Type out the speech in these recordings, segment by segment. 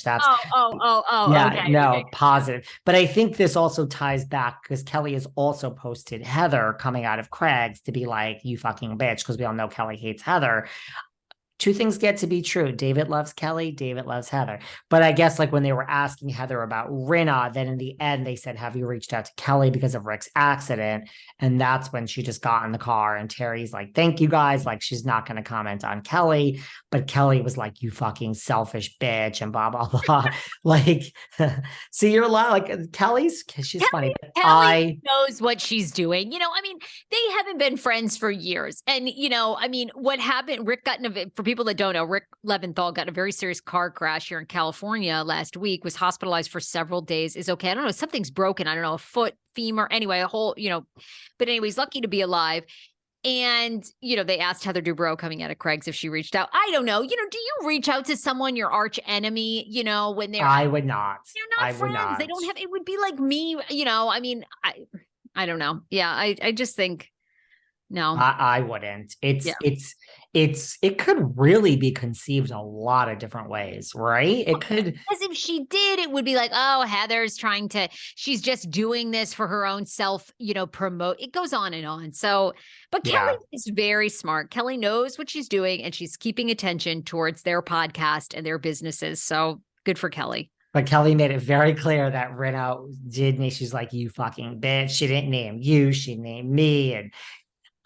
That's Okay. no, positive. But I think this also ties back because Kelly has also posted Heather coming out of Craig's to be like, you fucking bitch, because we all know Kelly hates Heather. Two things get to be true. David loves Kelly, David loves Heather. But I guess like when they were asking Heather about Rinna, then in the end they said, have you reached out to Kelly because of Rick's accident? And that's when she just got in the car and Terry's like, thank you guys. Like she's not going to comment on Kelly. But Kelly was like, you fucking selfish bitch and blah, blah, blah. Like, so you're like Kelly's, she's funny. But Kelly knows what she's doing. I mean, they haven't been friends for years. And, I mean, what happened, Rick got in for people that don't know, Rick Leventhal got in a very serious car crash here in California last week, was hospitalized for several days, is okay. I don't know, something's broken. I don't know, a foot, femur, anyway, a whole, but anyway, he's lucky to be alive. And, they asked Heather Dubrow coming out of Craig's if she reached out. I don't know. Do you reach out to someone, your arch enemy, when they're... I would not. They're not friends. They don't have... It would be like me, I mean, I don't know. Yeah, I just think... No, I wouldn't. It could really be conceived a lot of different ways, right? It could, because if she did, it would be like, oh, Heather's she's just doing this for her own self, promote. It goes on and on. So, but Kelly is very smart. Kelly knows what she's doing and she's keeping attention towards their podcast and their businesses. So good for Kelly. But Kelly made it very clear that Rinna did name, she's like, you fucking bitch. She didn't name you, she named me. And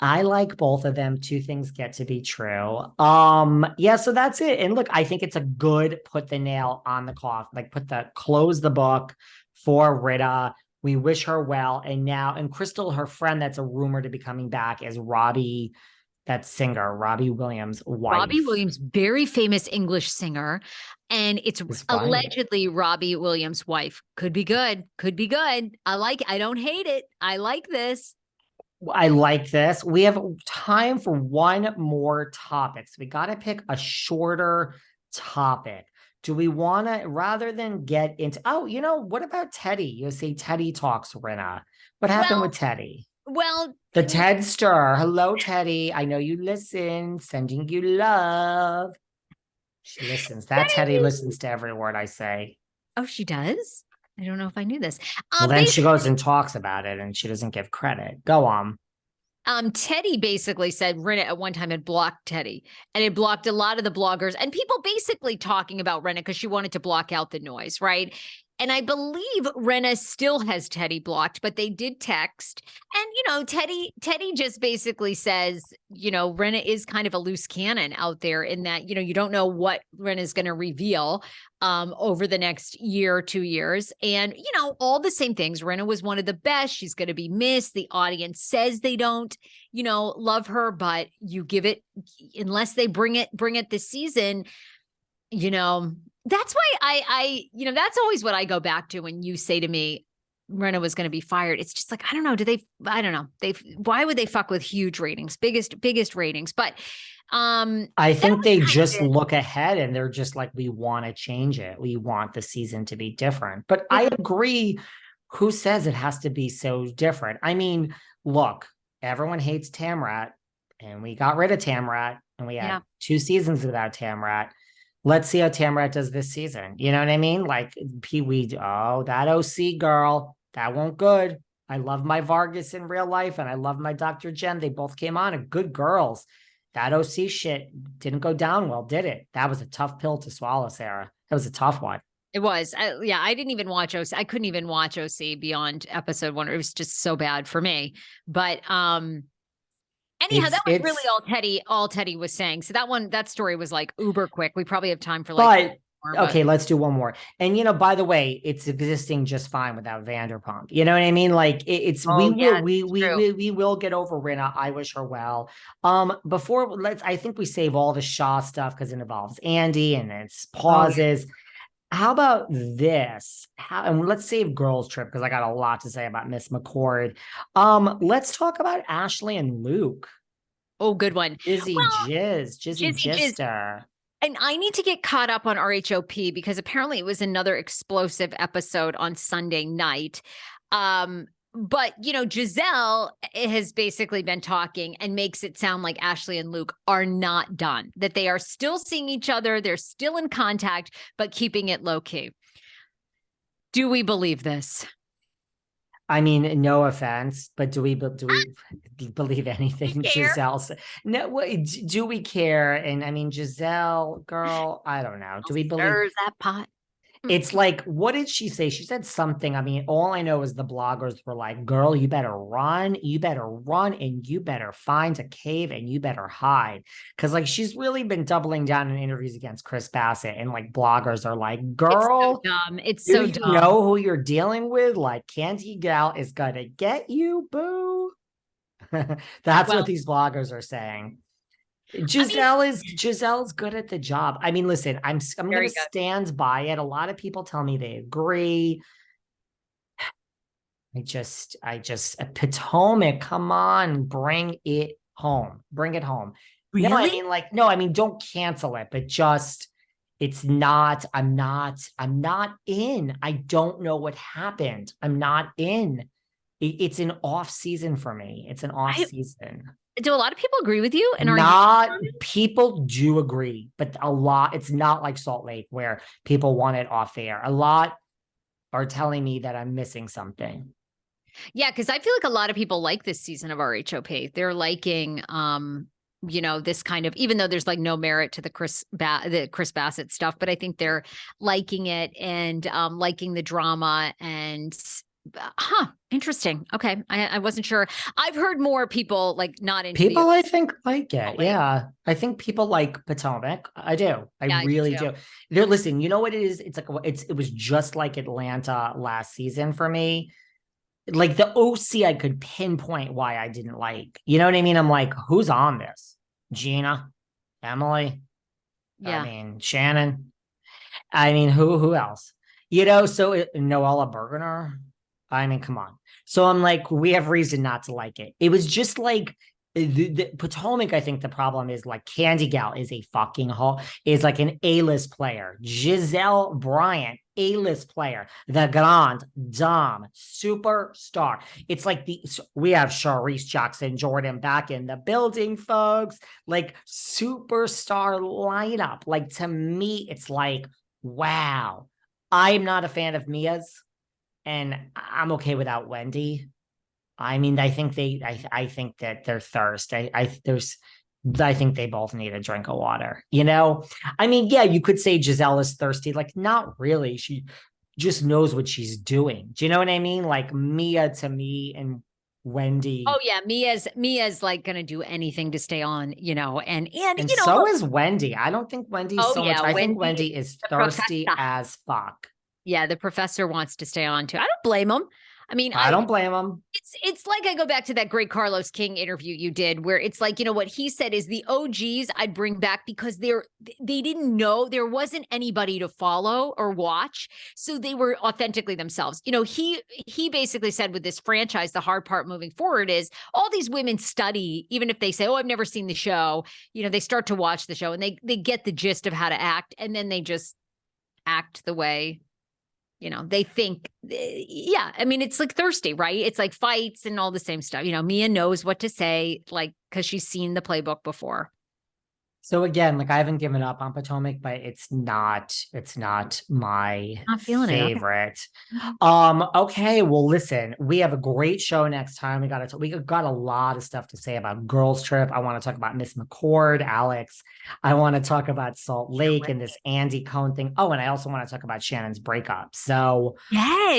I like both of them. Two things get to be true. Yeah, so that's it. And look, I think it's a good put the nail on the coffin, like close the book for Rinna. We wish her well. And Crystal, her friend that's a rumor to be coming back is Robbie, that singer, Robbie Williams' wife. Robbie Williams, very famous English singer. And it's allegedly Robbie Williams' wife. Could be good. Could be good. I don't hate it. I like this. I like this. We have time for one more topic. So we got to pick a shorter topic. Do we want to, rather than get into, what about Teddy? You say Teddy talks, Rinna. What happened with Teddy? Well, the Ted stir. Hello, Teddy. I know you listen. Sending you love. She listens. That Teddy listens to every word I say. Oh, she does? I don't know if I knew this. Well, then she goes and talks about it and she doesn't give credit. Go on. Teddy basically said Rinna at one time had blocked Teddy and it blocked a lot of the bloggers and people basically talking about Rinna because she wanted to block out the noise, right? And I believe Rinna still has Teddy blocked, but they did text. And, Teddy just basically says, Rinna is kind of a loose cannon out there in that, you don't know what Rinna is going to reveal over the next year or 2 years. And, all the same things. Rinna was one of the best. She's going to be missed. The audience says they don't, love her, but you give it, unless they bring it this season, that's why I that's always what I go back to when you say to me, Rinna was going to be fired. It's just like, I don't know. Why would they fuck with huge ratings, biggest ratings? But I think they just look ahead and they're just like, we want to change it. We want the season to be different. But I agree. Who says it has to be so different? I mean, look, everyone hates Tamrat and we got rid of Tamrat and we had 2 seasons without Tamrat. Let's see how Tamrat does this season. You know what I mean? Like that OC girl, that won't good. I love my Vargas in real life and I love my Dr. Jen. They both came on and good girls. That OC shit didn't go down well, did it? That was a tough pill to swallow, Sarah. That was a tough one. It was. I didn't even watch OC. I couldn't even watch OC beyond episode 1. It was just so bad for me. But anyhow, that was really all Teddy was saying. So that story was like uber quick. We probably have time for okay, let's do one more. And by the way, it's existing just fine without Vanderpump. You know what I mean? Like we will get over Rinna. I wish her well. I think we save all the Shaw stuff because it involves Andy and it's pauses. How about this? And let's save Girls Trip because I got a lot to say about Miss McCord. Let's talk about Ashley and Luke. Oh, good one. Jizzy Gister. And I need to get caught up on RHOP because apparently it was another explosive episode on Sunday night. But, Giselle has basically been talking and makes it sound like Ashley and Luke are not done, that they are still seeing each other. They're still in contact, but keeping it low key. Do we believe this? I mean, no offense, but do we believe anything Giselle said? No, do we care? And I mean, Giselle, girl, I don't know. Do we believe Stirs that pot? It's like, what did she say? She said something. I mean, all I know is the bloggers were like, girl, you better run, and you better find a cave and you better hide. Cause like she's really been doubling down in interviews against Chris Bassett. And like bloggers are like, girl, it's so do dumb. you know who you're dealing with? Like Candy Gal is gonna get you, boo. That's what these bloggers are saying. Giselle's good at the job. I mean, listen, I'm going to stand by it. A lot of people tell me they agree. Potomac, come on, bring it home. Bring it home. Really? No, I mean, don't cancel it, but just, I'm not in. I don't know what happened. I'm not in. It's an off season for me. It's an off season. Do a lot of people agree with you? And people do agree, but a lot, it's not like Salt Lake where people want it off air. A lot are telling me that I'm missing something. Yeah, because I feel like a lot of people like this season of RHOP. They're liking, this kind of, even though there's like no merit to the Chris Bassett stuff, but I think they're liking it and liking the drama and. Interesting. Okay. I wasn't sure. I've heard more people like not into people, I think like it. Yeah. I think people like Potomac. I do. I really do. Listen, you know what it is? It's like, it was just like Atlanta last season for me. Like the OC, I could pinpoint why I didn't like, you know what I mean? I'm like, who's on this? Gina, Emily. Yeah. I mean, Shannon. I mean, who else? So Noella Bergener. I mean, come on. So I'm like, we have reason not to like it. It was just like the Potomac. I think the problem is like Candy Gal is a fucking is like an A-list player. Giselle Bryant, A-list player. The Grand Dame, superstar. It's like we have Charisse Jackson Jordan back in the building, folks. Like superstar lineup. Like to me, it's like, wow. I'm not a fan of Mia's. And I'm okay without Wendy. I mean, I think that they're thirsty. I think they both need a drink of water. I mean, yeah, you could say Giselle is thirsty. Like, not really. She just knows what she's doing. Do you know what I mean? Like Mia to me and Wendy. Oh yeah, Mia's like gonna do anything to stay on, and so is Wendy. I don't think Wendy's so much. I think Wendy is thirsty as fuck. Yeah, the professor wants to stay on too. I don't blame him. I mean, I don't blame him. It's like I go back to that great Carlos King interview you did, where it's like, what he said is the OGs I'd bring back because they didn't know, there wasn't anybody to follow or watch, so they were authentically themselves. He basically said with this franchise, the hard part moving forward is all these women study, even if they say, oh, I've never seen the show. They start to watch the show and they get the gist of how to act, and then they just act the way. They think, yeah, I mean, it's like thirsty, right? It's like fights and all the same stuff. Mia knows what to say, like, because she's seen the playbook before. So again, like I haven't given up on Potomac, but it's not my favorite. Okay. Well, listen, we have a great show next time. We got a lot of stuff to say about Girls Trip. I want to talk about Miss McCord, Alex. I want to talk about Salt Lake and this Andy Cohen thing. Oh, and I also want to talk about Shannon's breakup. So yes.